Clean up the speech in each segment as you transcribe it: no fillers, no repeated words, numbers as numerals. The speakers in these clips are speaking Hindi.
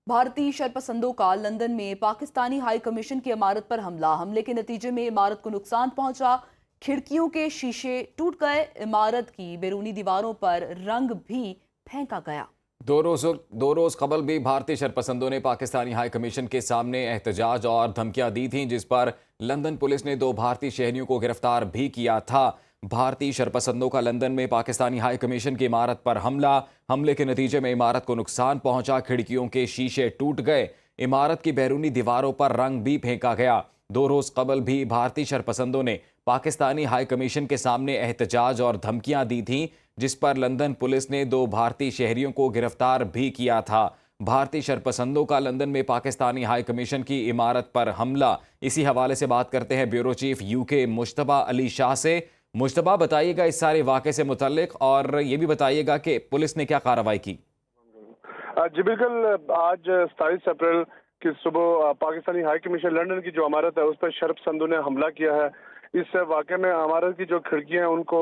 भारतीय शरपसंदों का लंदन में पाकिस्तानी हाई कमीशन की इमारत पर हमले के नतीजे में इमारत को नुकसान पहुंचा। खिड़कियों के शीशे टूट गए। इमारत की बैरूनी दीवारों पर रंग भी फेंका गया। दो रोज कबल भी भारतीय शरपसंदों ने पाकिस्तानी हाई कमीशन के सामने एहतजाज और धमकियां दी थीं, जिस पर लंदन पुलिस ने 2 भारतीय शहरियों को गिरफ्तार भी किया था। भारतीय शरपसंदों का लंदन में पाकिस्तानी हाई कमीशन की इमारत पर हमले के नतीजे में इमारत को नुकसान पहुंचा। खिड़कियों के शीशे टूट गए। इमारत की बैरूनी दीवारों पर रंग भी फेंका गया। 2 रोज कबल भी भारतीय शरपसंदों ने पाकिस्तानी हाई कमीशन के सामने एहतजाज और धमकियां दी थीं, जिस पर लंदन पुलिस ने 2 भारतीय शहरियों को गिरफ्तार भी किया था। भारतीय शरपसंदों का लंदन में पाकिस्तानी हाई कमीशन की इमारत पर हमला। इसी हवाले से बात करते हैं bureau chief UK Mushtaba Ali Shah से। मुश्तबा, बताइएगा इस सारे वाक़े से मुतल्लिक, और ये भी बताइएगा कि पुलिस ने क्या कार्रवाई की। जी बिल्कुल, आज 27 अप्रैल की सुबह पाकिस्तानी हाई कमीशन लंदन की जो इमारत है उस पर शरपसंदों ने हमला किया है। इस वाक़े में इमारत की जो खिड़कियां हैं उनको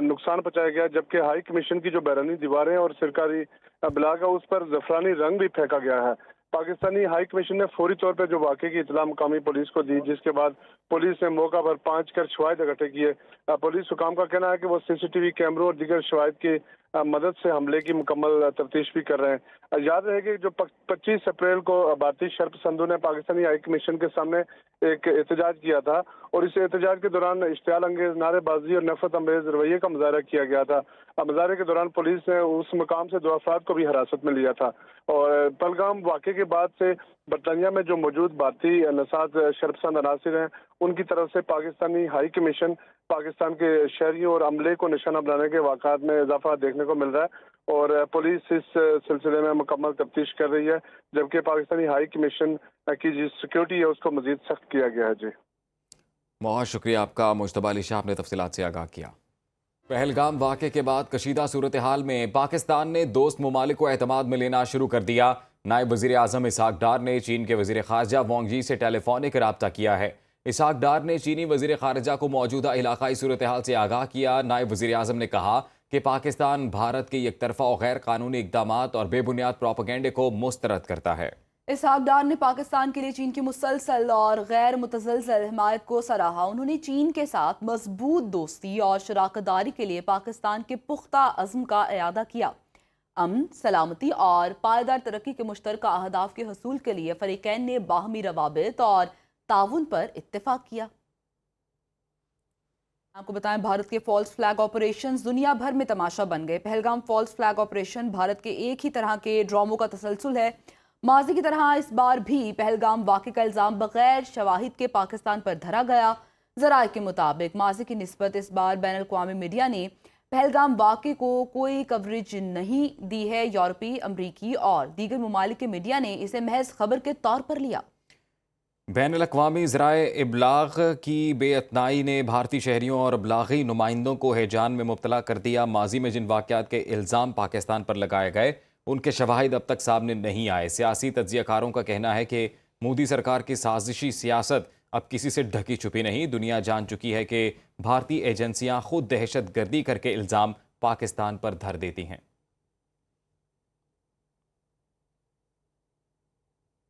नुकसान पहुंचाया गया, जबकि हाई कमीशन की जो बैरूनी दीवारें और सरकारी ब्लॉक है उस पर ज़फ़रानी रंग भी फेंका गया है। पाकिस्तानी हाई कमीशन ने फौरी तौर पर जो वाक़े की इत्तला मुकामी पुलिस को दी, जिसके बाद पुलिस ने मौका पर 5 कर शवाहिद इकट्ठे किए। पुलिस हुकाम का कहना है कि वो CCTV कैमरों और दीगर शवाहिद की मदद से हमले की मुकम्मल तफ्तीश भी कर रहे हैं। याद रहे कि जो 25 अप्रैल को भारतीय शरपसंदों ने पाकिस्तानी हाई कमीशन के सामने एक एहतजाज किया था, और इस एहतजाज के दौरान इश्तियाल अंगेज नारेबाजी और नफरत अंगेज रवैये का मुजाहरा किया गया था। मुजाहरे के दौरान पुलिस ने उस मकाम से 2 अफराद को भी हिरासत में लिया था। और पहलगाम वाक़े के बाद से बरतानिया में जो मौजूद भारतीय नसाज शरपसंद अनासिर हैं उनकी तरफ से पाकिस्तानी हाई कमीशन पाकिस्तान के शहरियों और अमले को निशाना बनाने के वाक़ात में इजाफा देखने को मिल रहा है, और पुलिस इस सिलसिले में मुकम्मल तफ्तीश कर रही है, जबकि पाकिस्तानी हाई कमीशन की जो सिक्योरिटी है उसको मजीद सख्त किया गया है। जी, बहुत शुक्रिया आपका मुश्तबा अली शाह, आपने तफसीलात से आगाह किया। पहलगाम वाक़े के बाद कशीदा सूरत हाल में पाकिस्तान ने दोस्त ममालिक को एतमाद में लेना शुरू कर दिया। नायब वज़ीर आज़म इसहाक डार ने चीन के वज़ीर ख़ारजा वांग यी से टेलीफोनिक रब्ता किया है। इसहाक डार ने चीनी वज़ीर ख़ारजा को मौजूदा इलाक़ाई सूरत हाल से आगाह किया। नायब वज़ीर आज़म ने कहा कि पाकिस्तान भारत के एकतरफ़ा और गैर कानूनी इक़दामात और बेबुनियाद प्रोपेगेंडे को मुस्तरद करता है। इसहाक डार ने पाकिस्तान के लिए चीन की मुसलसल और गैर मुतज़लज़ल हिमायत को सराहा। उन्होंने चीन के साथ मजबूत दोस्ती और शराकतदारी के लिए पाकिस्तान के पुख्ता अज़्म का इयादा किया। अमन, सलामती और पायदार तरक्की के मुश्तरका अहदाफ के हसूल के लिए फ़रीक़ैन ने बाहमी रवाबित और ताउन पर इत्तेफाक किया। आपको बताएं, भारत के फॉल्स फ्लैग ऑपरेशंस दुनिया भर में तमाशा बन गए। Pahalgam false flag operation Bharat के एक ही तरह के ड्रामों का तसलसल है। माजी की तरह इस बार भी पहलगाम वाक़े का इल्ज़ाम बगैर शवाहिद के पाकिस्तान पर धरा गया। ज़राए के मुताबिक माजी की निस्बत इस बार बैन अल-अक़वामी मीडिया ने पहलगाम वाक़े को कोई कवरेज नहीं दी है। यूरोपीय, अमरीकी और दीगर ममालिक के मीडिया ने इसे महज खबर के तौर पर लिया। बैन अल-अक़वामी ज़राए इब्लाग़ की बेअतनाई ने भारतीय शहरियों और इब्लाग़ी नुमाइंदों को हैजान में मुब्तला कर दिया। माजी में जिन वाक़यात के इल्ज़ाम पाकिस्तान पर लगाए गए उनके शवाहिद अब तक सामने नहीं आए। सियासी तज्ज़ियाकारों का कहना है कि मोदी सरकार की साजिशी सियासत अब किसी से ढकी छुपी नहीं। दुनिया जान चुकी है कि भारतीय एजेंसियां खुद दहशत गर्दी करके इल्ज़ाम पाकिस्तान पर धर देती हैं।